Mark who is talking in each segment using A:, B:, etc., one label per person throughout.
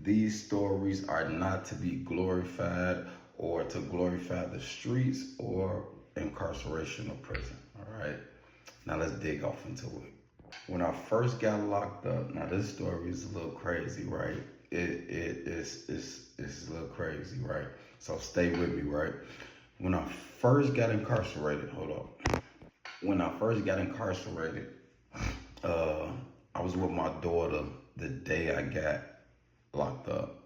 A: These stories are not to be glorified or to glorify the streets or incarceration or prison. All right. Now let's dig off into it. When I first got locked up, now this story is a little crazy, right? It's a little crazy, right? So stay with me, right? When I first got incarcerated, hold up. When I first got incarcerated, I was with my daughter the day I got locked up.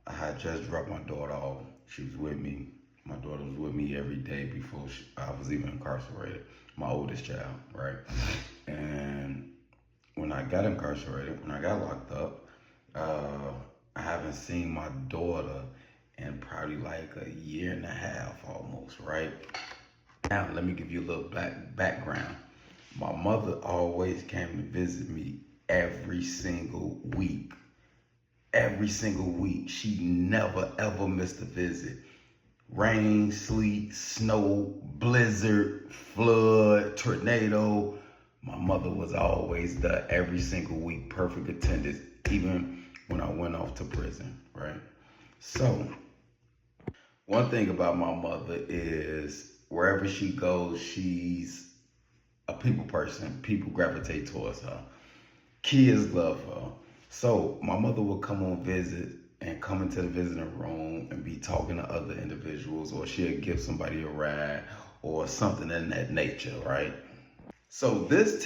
A: I had just dropped my daughter off. She was with me. My daughter was with me every day before I was even incarcerated. My oldest child, right? And when I got incarcerated, when I got locked up, I haven't seen my daughter in probably like a year and a half almost, right? Now, let me give you a little background. My mother always came to visit me every single week. Every single week. She never ever missed a visit. Rain, sleet, snow, blizzard, flood, tornado. My mother was always there every single week, perfect attendance, even when I went off to prison, right? So, one thing about my mother is wherever she goes, she's a people person. People gravitate towards her. Kids love her. So my mother would come on visit and come into the visiting room and be talking to other individuals, or she'll give somebody a ride or something in that nature, right? So this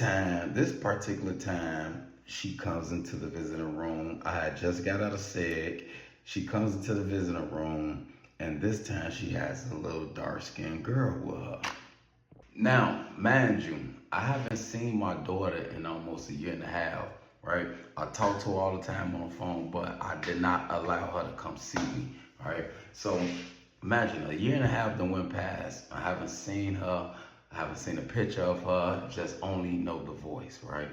A: particular time, she comes into the visiting room. I had just got out of SEG. She comes into the visiting room, and this time she has a little dark-skinned girl with her. Now, mind you, I haven't seen my daughter in almost a year and a half, right? I talk to her all the time on the phone, but I did not allow her to come see me, right? So imagine a year and a half that went past. I haven't seen her. I haven't seen a picture of her, just only know the voice, right?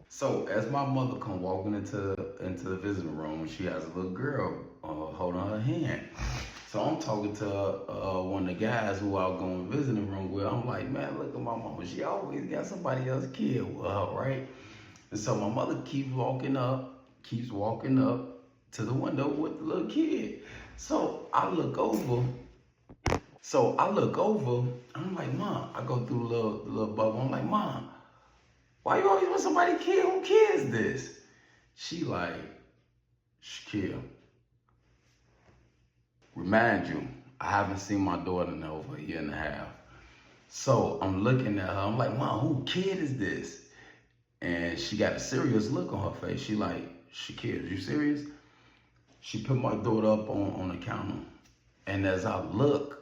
A: So as my mother come walking into the visiting room, she has a little girl holding her hand. So I'm talking to one of the guys who I was going to visiting room with. I'm like, man, look at my mama. She always got somebody else's kid with her, right? And so my mother keeps walking up to the window with the little kid. So I look over. I'm like, Mom, I go through the little bubble. I'm like, Mom, why you always with somebody's kid? Who kid is this? She like, Shaquille. Remind you, I haven't seen my daughter in over a year and a half. So I'm looking at her. I'm like, Mom, who kid is this? And she got a serious look on her face. She like, Shaquille, you serious? She put my daughter up on the counter. And as I look,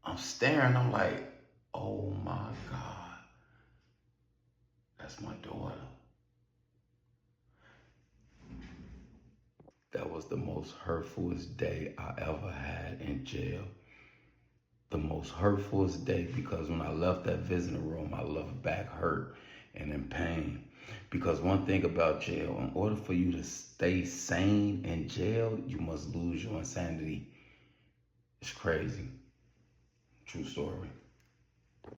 A: I'm staring. I'm like, oh my God, that's my daughter. That was the most hurtfulest day I ever had in jail. The most hurtfulest day, because when I left that visiting room, I left back hurt and in pain. Because one thing about jail, in order for you to stay sane in jail, you must lose your insanity. It's crazy. True story.